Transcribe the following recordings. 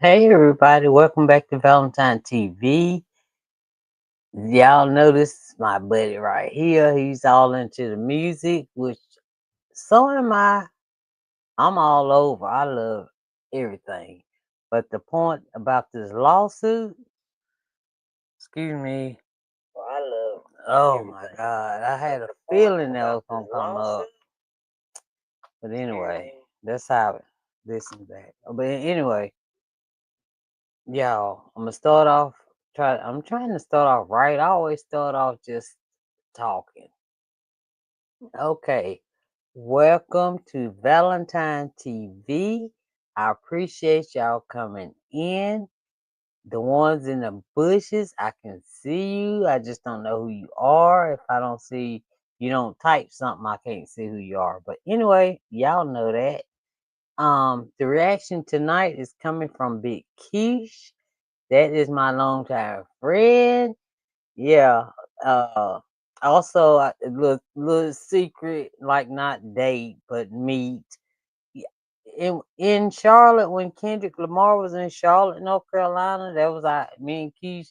Hey everybody, welcome back to Valentine TV. Y'all notice my buddy right here. He's all into the music, which so am I. I'm all over. I love everything. But the point about this lawsuit, excuse me. I love Oh my everything. God, I But had a the point feeling that about was this gonna come up. lawsuit, But excuse anyway, me, that's how this and that. But anyway, y'all, I'm gonna start off. I'm trying to start off right. I always start off just talking. Okay, welcome to Valentine TV. I appreciate y'all coming in. The ones in the bushes, I can see you. I just don't know who you are. If I don't see you, don't type something, I can't see who you are. But anyway, y'all know that. The reaction tonight is coming from Big Keish. That is my longtime friend. Yeah. Uh also a little secret, like not date, but meet. Yeah, in Charlotte, when Kendrick Lamar was in Charlotte, North Carolina, that was our me and Keith,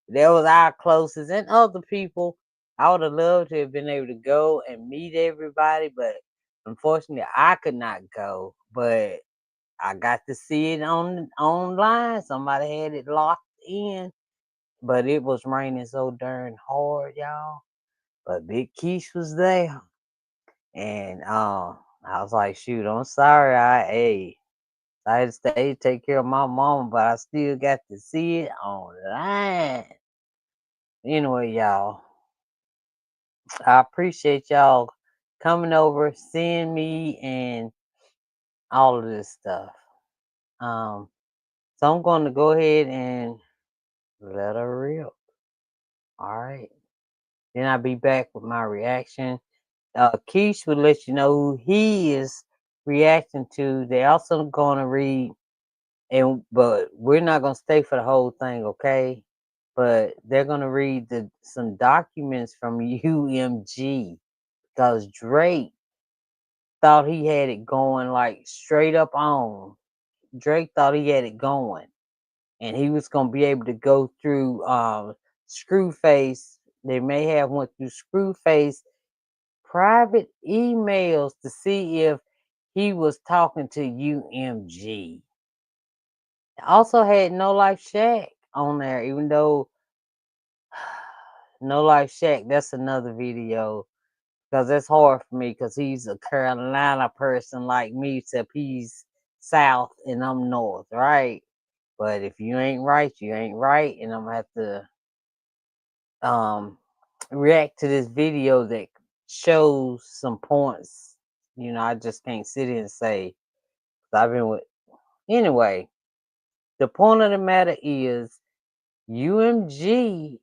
that was our closest, and other people. I would have loved to have been able to go and meet everybody, but unfortunately I could not go. But I got to see it on online. Somebody had it locked in, but it was raining so darn hard, y'all. But Big Keish was there, and I was like, shoot, I'm sorry, I had to stay take care of my mama, but I still got to see it online. Anyway, y'all, I appreciate y'all coming over, seeing me, and all of this stuff. Um, so I'm going to go ahead and let her rip. All right. Then I'll be back with my reaction. Keish will let you know who he is reacting to. They also going to read, but we're not gonna stay for the whole thing, okay? But they're gonna read some documents from UMG because Drake thought he had it going like straight up on. Drake thought he had it going, and he was gonna be able to go through Screwface. They may have went through Screwface private emails to see if he was talking to UMG. Also had No Life Shack on there, even though No Life Shack, that's another video because that's hard for me because he's a Carolina person like me, except he's south and I'm north, right? But if you ain't right, you ain't right, and I'm gonna have to um react to this video that shows some points. I just can't sit here and say 'cause I've been with anyway. The point of the matter is UMG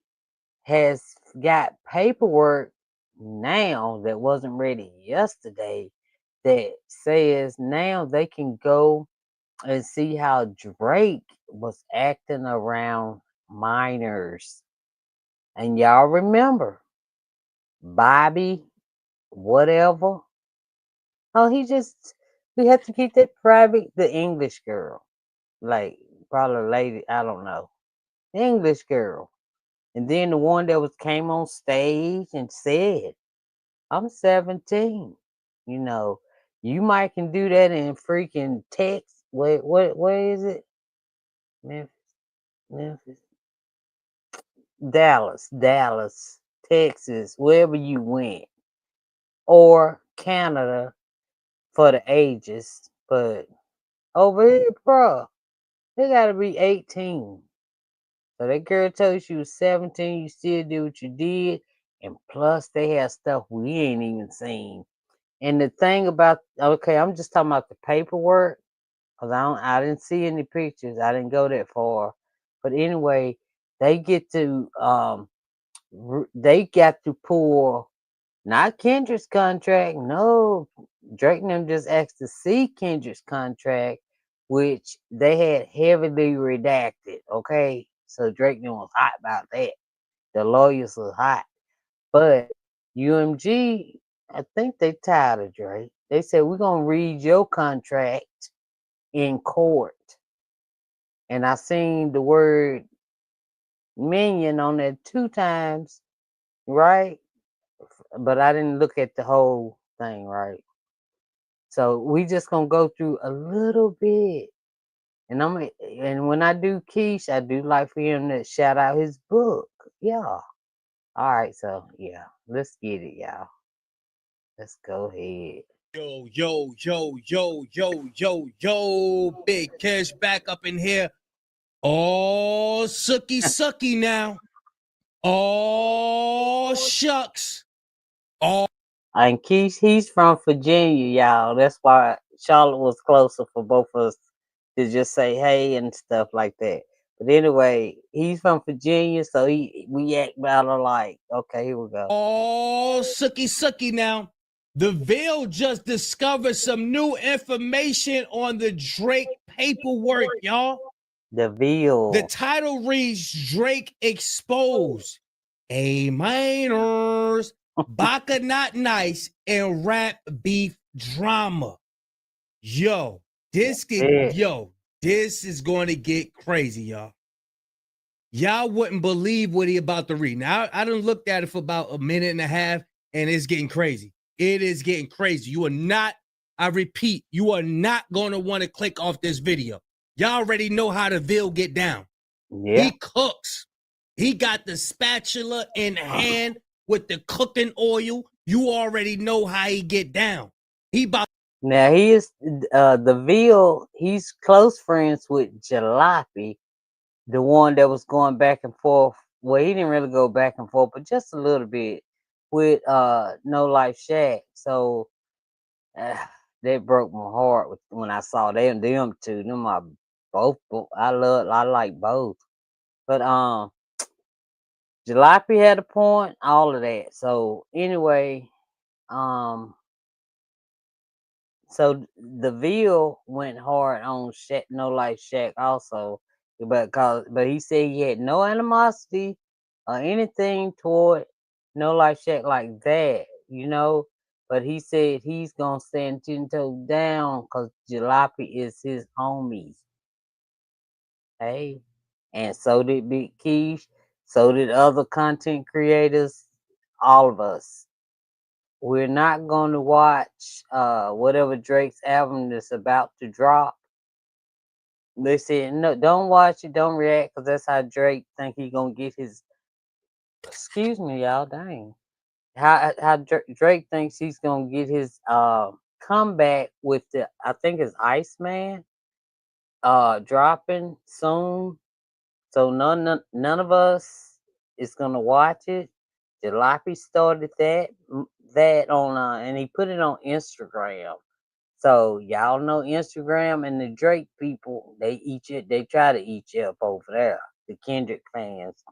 has got paperwork now that wasn't ready yesterday that says now they can go and see how Drake was acting around minors. And y'all remember Bobby, whatever. Oh, we have to keep that private. The English girl, like probably lady, I don't know. The English girl. And then the one that was came on stage and said, I'm 17. You know, you might can do that in freaking Texas. Where is it? Memphis, Memphis, Dallas, Texas, wherever you went, or Canada for the ages. But over here, bro, they gotta be 18. So that girl told you she was 17, you still do what you did, and plus they have stuff we ain't even seen. And the thing about okay, I'm just talking about the paperwork because I didn't see any pictures. I didn't go that far. But anyway, they get to they got to pull not Kendrick's contract. No, Drake and them just asked to see Kendrick's contract, which they had heavily redacted. Okay, so Drake and them was hot about that. The lawyers was hot, but UMG, I think they tired of Drake. They said we're gonna read your contract in court. and I seen the word minion on there 2 times, right? But I didn't look at the whole thing, right? So we just gonna go through a little bit. And when I do Keish, I do like for him to shout out his book. Yeah. All right, so yeah, let's get it, y'all. Let's go ahead. Yo, yo, yo, yo, yo, yo, yo, Big Kish back up in here. Oh, sucky, sucky now. Oh, shucks. Oh, And Keish, he's from Virginia, y'all. That's why Charlotte was closer for both of us to just say hey and stuff like that. But anyway, he's from Virginia, so we act about alike. Okay, here we go. sucky, sucky now. The Veil just discovered some new information on the Drake paperwork, y'all. The The Veal. title reads Drake exposed A minors, Baka not nice, and rap beef drama. Yo, Yeah. this is going to get crazy, y'all. Y'all wouldn't believe what he about to read. Now, I done looked at it for about a minute and a half, and it's getting crazy. It is getting crazy. You are not, I repeat, you are not going to want to click off this video. Y'all already know how the Ville get down. Yeah. He cooks. He got the spatula in hand with the cooking oil. You already know how he get down. He about Now he is the Veal. He's close friends with Jalopy, the one that was going back and forth. Well, he didn't really go back and forth, but just a little bit with No Life Shack. So uh, that broke my heart when I saw them two. Them are I like both. But Jalopy had a point, all of that. So anyway, um so the Ville went hard on No Life Shack also, but he said he had no animosity or anything toward No Life Shack like that, you know. But he said he's gonna stand 10 toes down because Jalopy is his homies. Hey, and so did Big Keish, so did other content creators, all of us. We're not going to watch whatever Drake's album that's about to drop. They said no, don't watch it, don't react, cause that's how Drake think he gonna get his. Excuse me, y'all. Dang, how Drake thinks he's gonna get his comeback with the I think it's Iceman dropping soon. So none of us is gonna watch it. Jalopy started that on and he put it on Instagram. So y'all know Instagram and the Drake people, they eat it. They try to eat you up over there. The Kendrick fans,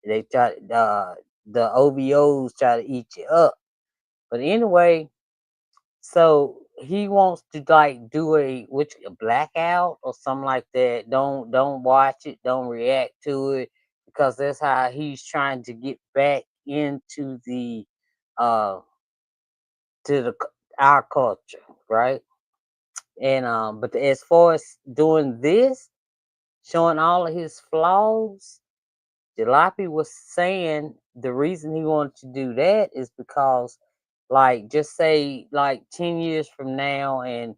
they try. The OVOs try to eat you up. But anyway, so he wants to like do a blackout or something like that. Don't watch it. Don't react to it because that's how he's trying to get back into the uh to the our culture, right? And but as far as doing this, showing all of his flaws, Jalopy was saying the reason he wanted to do that is because, like, just say like 10 years from now, and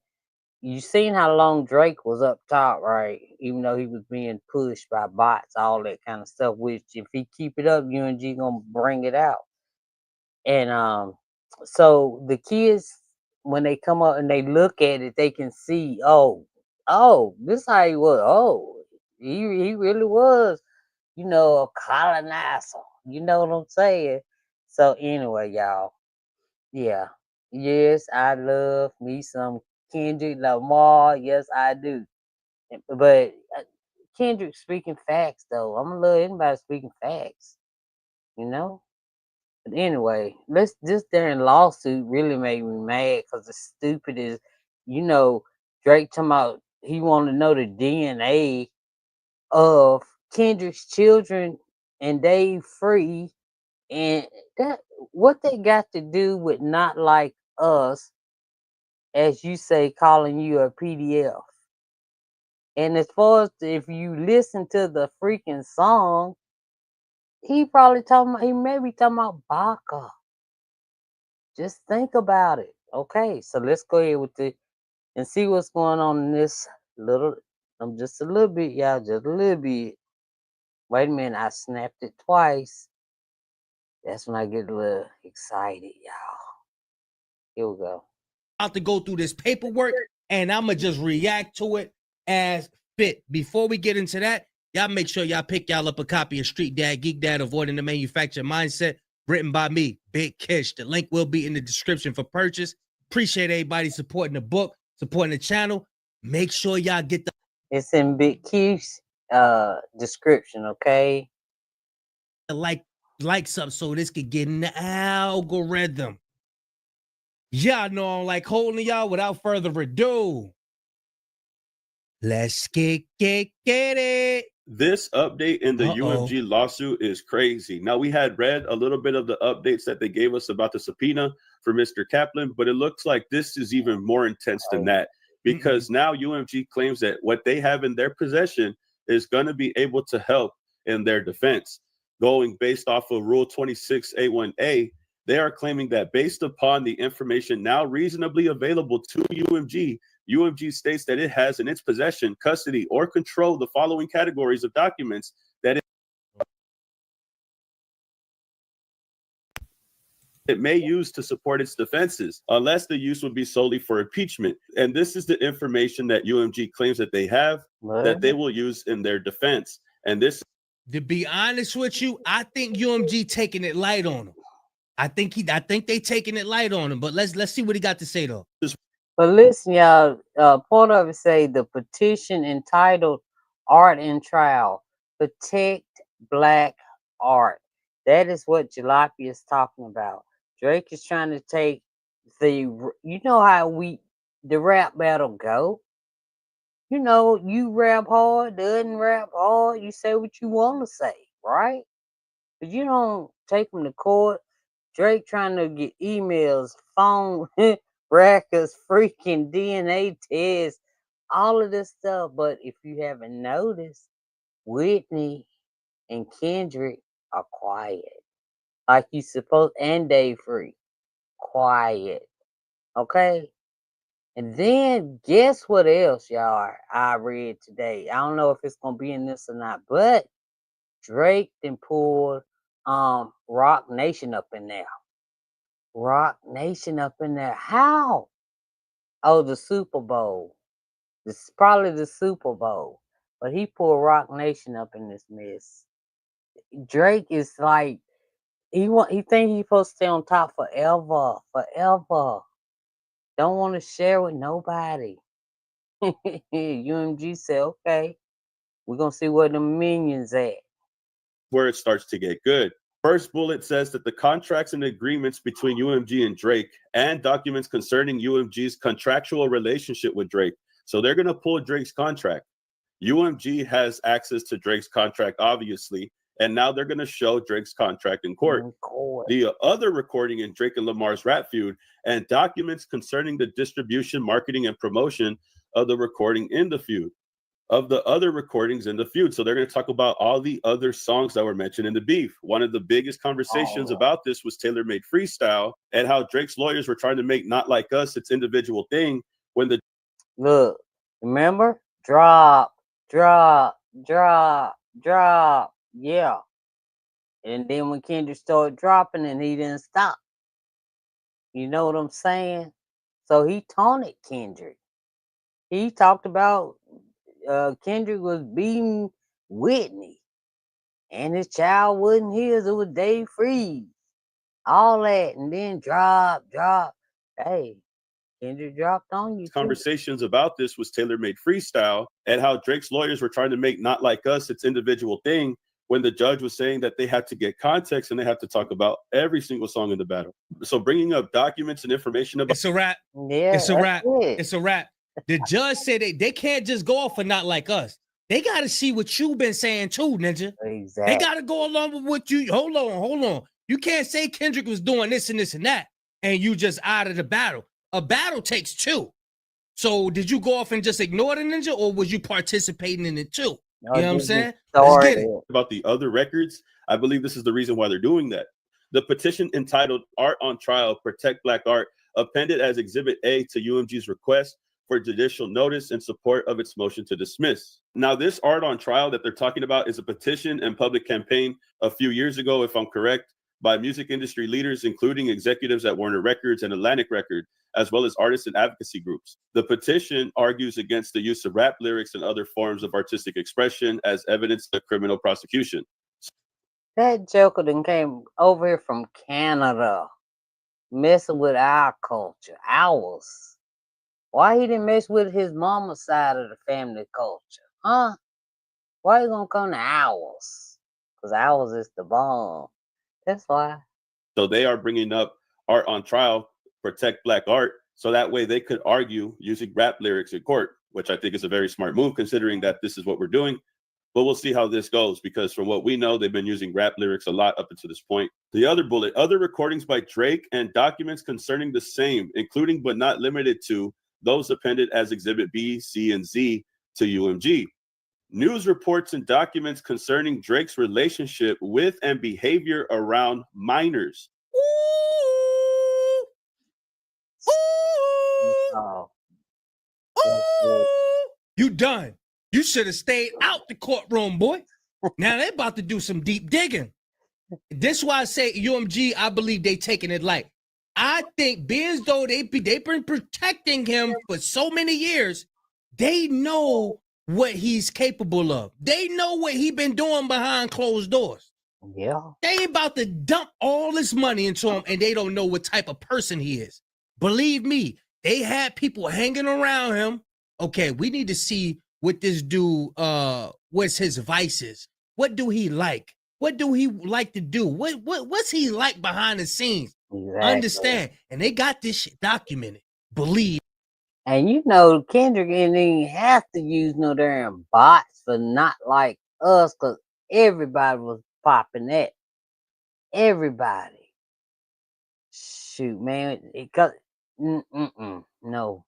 you seen how long Drake was up top, right? Even though he was being pushed by bots, all that kind of stuff. Which, if he keep it up, UNG gonna bring it out. And so the kids, when they come up and they look at it, they can see, oh, this how he was. Oh, he really was, a colonizer. You know what I'm saying? So anyway, y'all, yeah, yes, I love me some Kendrick Lamar. Yes, I do. But Kendrick speaking facts, though. I'm gonna love anybody speaking facts. You know. But anyway, this darn lawsuit really made me mad because the stupid is, you know, Drake talking about he wanted to know the DNA of Kendrick's children and they free, and that what they got to do with not like us, as you say, calling you a PDF And as far as if you listen to the freaking song, he probably talking about, he may be talking about Baka. Just think about it. Okay, so let's go ahead with it and see what's going on in this little. I'm just a little bit, y'all, just a little bit. Wait a minute, I snapped it twice. That's when I get a little excited, y'all. Here we go. About to go through this paperwork, and I'ma just react to it as fit. Before we get into that, y'all make sure y'all pick y'all up a copy of Street Dad, Geek Dad, Avoiding the Manufactured Mindset, written by me, Big Kish. The link will be in the description for purchase. Appreciate everybody supporting the book, supporting the channel. Make sure y'all get the It's in Big Keith's description, okay? likes up so this could get in the algorithm. Y'all know I don't like holding y'all. Without further ado, let's get it. This update in the UMG lawsuit is crazy. Now, we had read a little bit of the updates that they gave us about the subpoena for Mr. Kaplan, but it looks like this is even more intense than that, because now UMG claims that what they have in their possession is going to be able to help in their defense. Going based off of Rule 26A1A, they are claiming that based upon the information now reasonably available to UMG, UMG states that it has in its possession, custody, or control the following categories of documents that it may use to support its defenses, unless the use would be solely for impeachment. And this is the information that UMG claims that they have, that they will use in their defense. And this, to be honest with you, I think UMG taking it light on him. I think they taking it light on him. But let's see what he got to say though. But listen, y'all, part of it say the petition entitled Art and Trial, Protect Black Art. That is what Jalopy is talking about. Drake is trying to take you know how the rap battle go. You know, you rap hard, doesn't rap hard, you say what you want to say, right? But you don't take them to court. Drake trying to get emails, phone records, freaking DNA tests, all of this stuff. But if you haven't noticed, Whitney and Kendrick are quiet. Like you supposed, and Dave Free. Quiet. Okay? And then guess what else, y'all, I read today? I don't know if it's gonna be in this or not, but Drake then pulled Rock Nation up in there. Rock Nation up in there. How? Oh, the Super Bowl. This is probably the Super Bowl. But he pulled Rock Nation up in this mess. Drake is like, he think he's supposed to stay on top forever. Forever. Don't want to share with nobody. UMG said, okay, we're gonna see where the minions at. where it starts to get good. First bullet says that the contracts and agreements between UMG and Drake and documents concerning UMG's contractual relationship with Drake. So they're going to pull Drake's contract. UMG has access to Drake's contract, obviously, and now they're going to show Drake's contract in court. The other recording in Drake and Lamar's rap feud and documents concerning the distribution, marketing, and promotion of the recording in the feud. Of the other recordings in the feud. So they're going to talk about all the other songs that were mentioned in the beef. One of the biggest conversations about this was Taylor Made Freestyle and how Drake's lawyers were trying to make Not Like Us its individual thing when the look, remember? Drop, drop, drop, drop. Yeah. And then when Kendrick started dropping and he didn't stop. You know what I'm saying? So he taunted Kendrick. He talked about Kendrick was beating Whitney, and his child wasn't his. It was Dave Freeze. All that, and then drop. Hey, Kendrick dropped on you. Conversations about this was Taylor Made Freestyle and how Drake's lawyers were trying to make Not Like Us its individual thing when the judge was saying that they had to get context and they have to talk about every single song in the battle. So bringing up documents and information about it's a wrap. Yeah, it's a wrap. It's a wrap. The judge said they can't just go off for Not Like Us. They got to see what you've been saying too, Ninja. Exactly. They got to go along with what you. Hold on. You can't say Kendrick was doing this and this and that, and you just out of the battle. A battle takes two. So did you go off and just ignore the ninja, or was you participating in it too? You know what I'm saying? Let's get it. About the other records, I believe this is the reason why they're doing that. The petition entitled Art on Trial, Protect Black Art, appended as Exhibit A to UMG's request for judicial notice in support of its motion to dismiss. Now, this Art on Trial that they're talking about is a petition and public campaign a few years ago, if I'm correct, by music industry leaders, including executives at Warner Records and Atlantic Record, as well as artists and advocacy groups. The petition argues against the use of rap lyrics and other forms of artistic expression as evidence of criminal prosecution. That joker then came over here from Canada, messing with our culture, ours. Why he didn't mess with his mama's side of the family culture? Huh? Why you gonna come to ours? Because ours is the bomb. That's why. So they are bringing up Art on Trial, Protect Black Art, so that way they could argue using rap lyrics in court, which I think is a very smart move considering that this is what we're doing. But we'll see how this goes, because from what we know, they've been using rap lyrics a lot up until this point. The other bullet, other recordings by Drake and documents concerning the same, including but not limited to those appended as Exhibit B, C, and Z to UMG. News reports and documents concerning Drake's relationship with and behavior around minors. Ooh. Oh. Ooh. You done. You should have stayed out the courtroom, boy. Now they're about to do some deep digging. This is why I say UMG, I believe they taking it light. I think being as though they've been protecting him for so many years, they know what he's capable of. They know what he been doing behind closed doors. Yeah. They about to dump all this money into him, and they don't know what type of person he is. Believe me, they had people hanging around him. Okay, we need to see what this dude, what's his vices? What do he like? What do he like to do? What's he like behind the scenes? Exactly. Understand? And they got this shit documented. Believe. And you know, Kendrick didn't even have to use no damn bots for not like us, because everybody was popping that. Everybody. Shoot, man. No.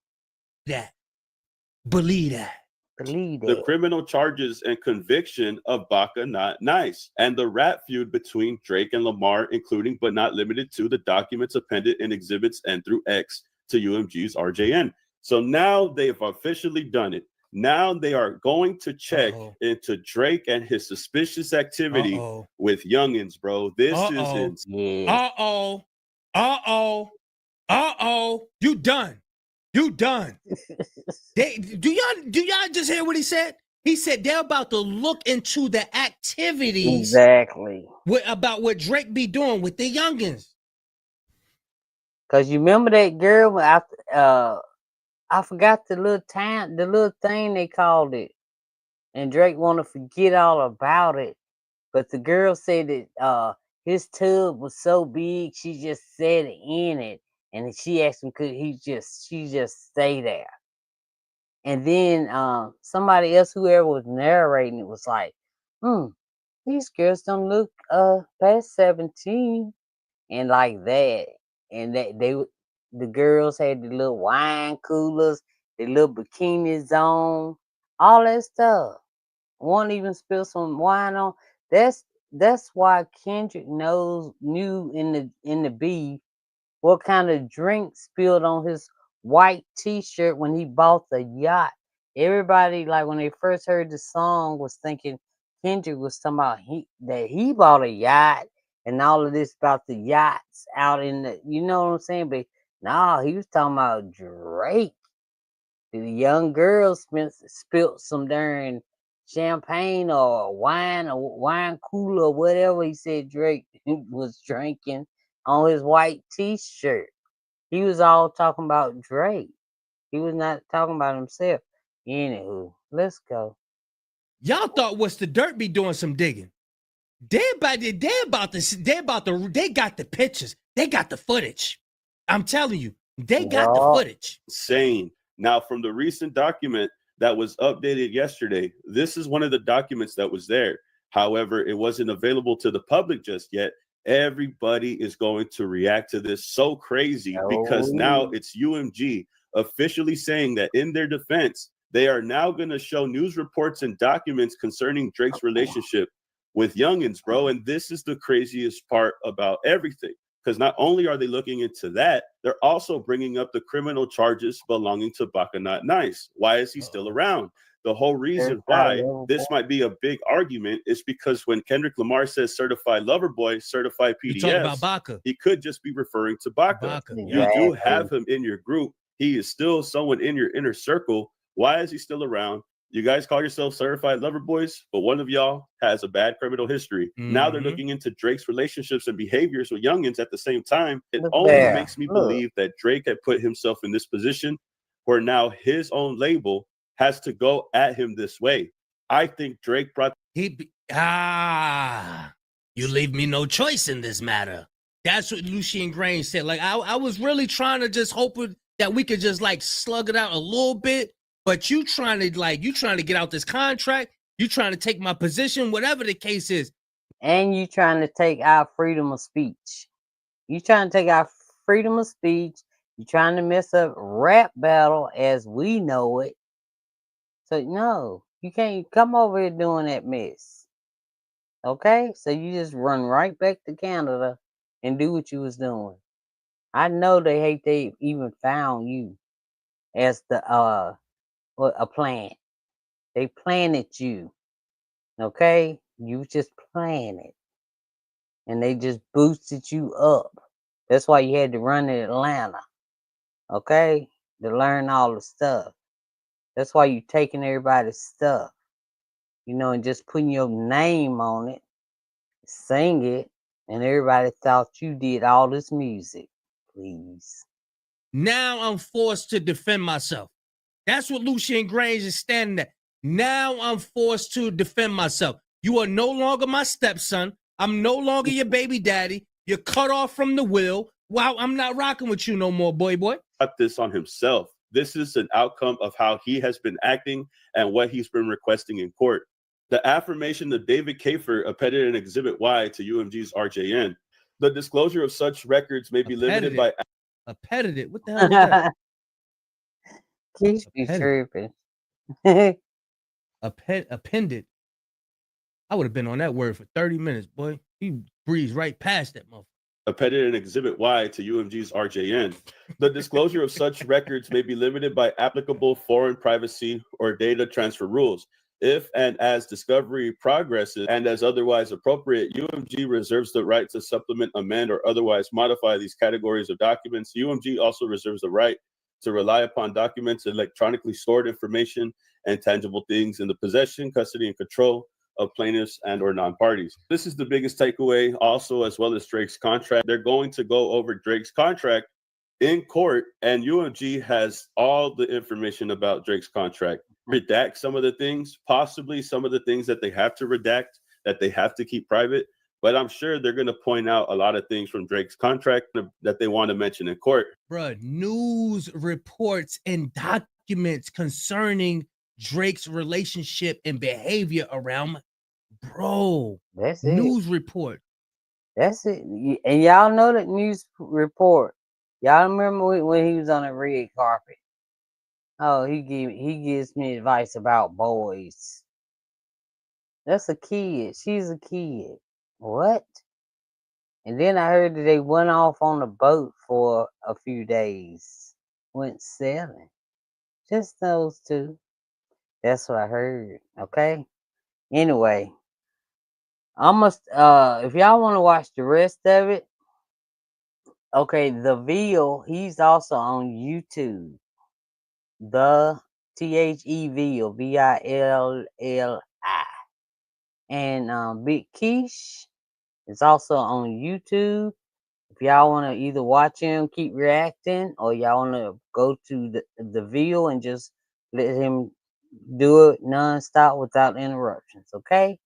That. Believe that. Believe that. The criminal charges and conviction of Baka Not Nice, and the rap feud between Drake and Lamar, including but not limited to the documents appended in Exhibits N through X to UMG's RJN. So now they've officially done it. Now they are going to check into Drake and his suspicious activity with youngins, bro. This is insane. You done. You done. Do y'all just hear what he said? He said they're about to look into the activities exactly about what Drake be doing with the youngins. Cause you remember that girl after I forgot the little thing they called it, and Drake want to forget all about it, but the girl said that his tub was so big she just sat in it, and she asked him could she just stay there. And then somebody else, whoever was narrating it, was like, these girls don't look past 17, and like that. And that the girls had the little wine coolers, the little bikinis on, all that stuff. One even spilled some wine on. That's why Kendrick knew in the beef what kind of drink spilled on his white t-shirt when he bought the yacht. Everybody, like when they first heard the song, was thinking Kendrick was talking about that he bought a yacht and all of this about the yachts out in the, you know what I'm saying? But nah, he was talking about Drake. The young girls spilled some darn champagne or wine cooler or whatever he said Drake was drinking on his white t-shirt. He was all talking about Drake. He was not talking about himself. Anywho, let's go. Y'all thought What's the Dirt be doing some digging. They got the pictures. They got the footage. I'm telling you, they got the footage. Insane. Now, from the recent document that was updated yesterday, this is one of the documents that was there. However, it wasn't available to the public just yet. Everybody is going to react to this so crazy because now it's UMG officially saying that in their defense, they are now going to show news reports and documents concerning Drake's relationship with youngins, bro. And this is the craziest part about everything. Because not only are they looking into that, they're also bringing up the criminal charges belonging to Baka Not Nice. Why is he still around? The whole reason why this might be a big argument is because when Kendrick Lamar says certified lover boy, certified PDS, he could just be referring to Baka. You do have him in your group. He is still someone in your inner circle. Why is he still around? You guys call yourself certified lover boys, but one of y'all has a bad criminal history. Now they're looking into Drake's relationships and behaviors with youngins at the same time. It only makes me believe that Drake had put himself in this position where now his own label has to go at him this way. I think Drake brought you leave me no choice in this matter. That's what Lucien Grange said. Like I was really trying to just hope that we could just like slug it out a little bit. But you trying to get out this contract, you trying to take my position, whatever the case is. And you trying to take our freedom of speech. You trying to take our freedom of speech. You trying to mess up rap battle as we know it. So no, you can't come over here doing that mess. Okay? So you just run right back to Canada and do what you was doing. I know they hate they even found you as the a plant. They planted you. Okay? You just planted. And they just boosted you up. That's why you had to run to Atlanta. Okay? To learn all the stuff. That's why you taking everybody's stuff. You know, and just putting your name on it, sing it, and everybody thought you did all this music. Please. Now I'm forced to defend myself. That's what Lucien Grange is standing at. Now I'm forced to defend myself. You are no longer my stepson. I'm no longer your baby daddy. You're cut off from the will. Wow, I'm not rocking with you no more, boy. Put this on himself. This is an outcome of how he has been acting and what he's been requesting in court. The affirmation of David Kafer appended in Exhibit Y to UMG's RJN. The disclosure of such records may be limited by... Appended? What the hell is that? Kish be tripping. Appended. I would have been on that word for 30 minutes, boy. He breezed right past that motherfucker. Appended in Exhibit Y to UMG's RJN. The disclosure of such records may be limited by applicable foreign privacy or data transfer rules. If and as discovery progresses and as otherwise appropriate, UMG reserves the right to supplement, amend, or otherwise modify these categories of documents. UMG also reserves the right to rely upon documents, electronically stored information, and tangible things in the possession, custody, and control of plaintiffs and or non-parties. This is the biggest takeaway also, as well as Drake's contract. They're going to go over Drake's contract in court, and UMG has all the information about Drake's contract. Redact some of the things, possibly some of the things that they have to redact, that they have to keep private. But I'm sure they're going to point out a lot of things from Drake's contract that they want to mention in court. Bruh, news reports and documents concerning Drake's relationship and behavior around, bro. That's news report. That's it. And y'all know that news report. Y'all remember when he was on the red carpet? Oh, he gives me advice about boys. That's a kid. She's a kid. What? And then I heard that they went off on a boat for a few days. Went sailing. Just those two. That's what I heard. Okay. Anyway, if y'all want to watch the rest of it, okay, the Veal, he's also on YouTube. The THEVILL, VILLI. And BIGGKISH is also on YouTube. If y'all want to either watch him keep reacting, or y'all want to go to the Veal and just let him do it nonstop without interruptions, okay?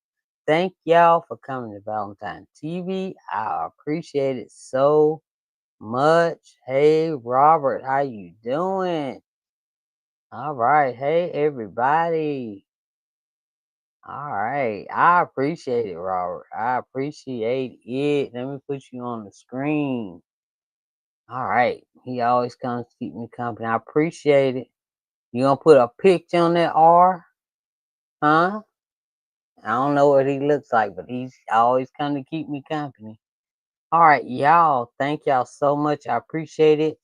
Thank y'all for coming to Valentine TV. I appreciate it so much. Hey, Robert, how you doing? All right. Hey, everybody. All right. I appreciate it, Robert. I appreciate it. Let me put you on the screen. All right. He always comes to keep me company. I appreciate it. You gonna put a picture on that R? Huh? I don't know what he looks like, but he's always come to keep me company. All right, y'all. Thank y'all so much. I appreciate it.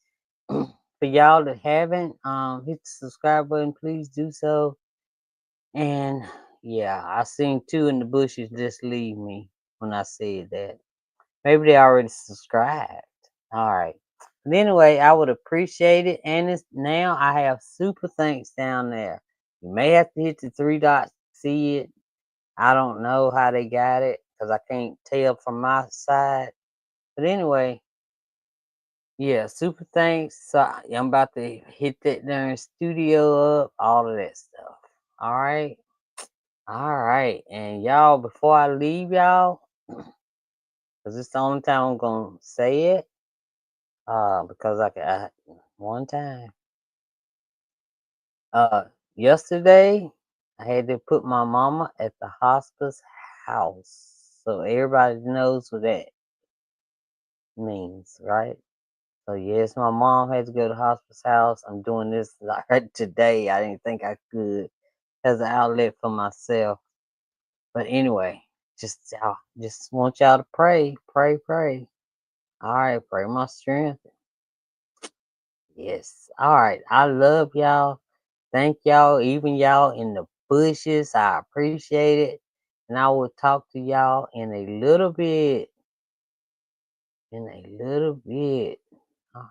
For y'all that haven't hit the subscribe button, please do so. And yeah, I seen two in the bushes just leave me when I said that. Maybe they already subscribed. All right. But anyway, I would appreciate it. And it's, now I have super thanks down there. You may have to hit the three dots to see it. I don't know how they got it because I can't tell from my side. But anyway, yeah, super thanks. So I'm about to hit that darn studio up, all of that stuff. All right. All right. And y'all, before I leave y'all, because it's the only time I'm going to say it, because one time, uh, yesterday, I had to put my mama at the hospice house. So everybody knows what that means, right? So yes, my mom had to go to hospice house. I'm doing this like today. I didn't think I could as an outlet for myself. But anyway, just want y'all to pray, pray, pray. All right, pray my strength. Yes. All right. I love y'all. Thank y'all, even y'all in the bushes. I appreciate it. And I will talk to y'all in a little bit. In a little bit. All right.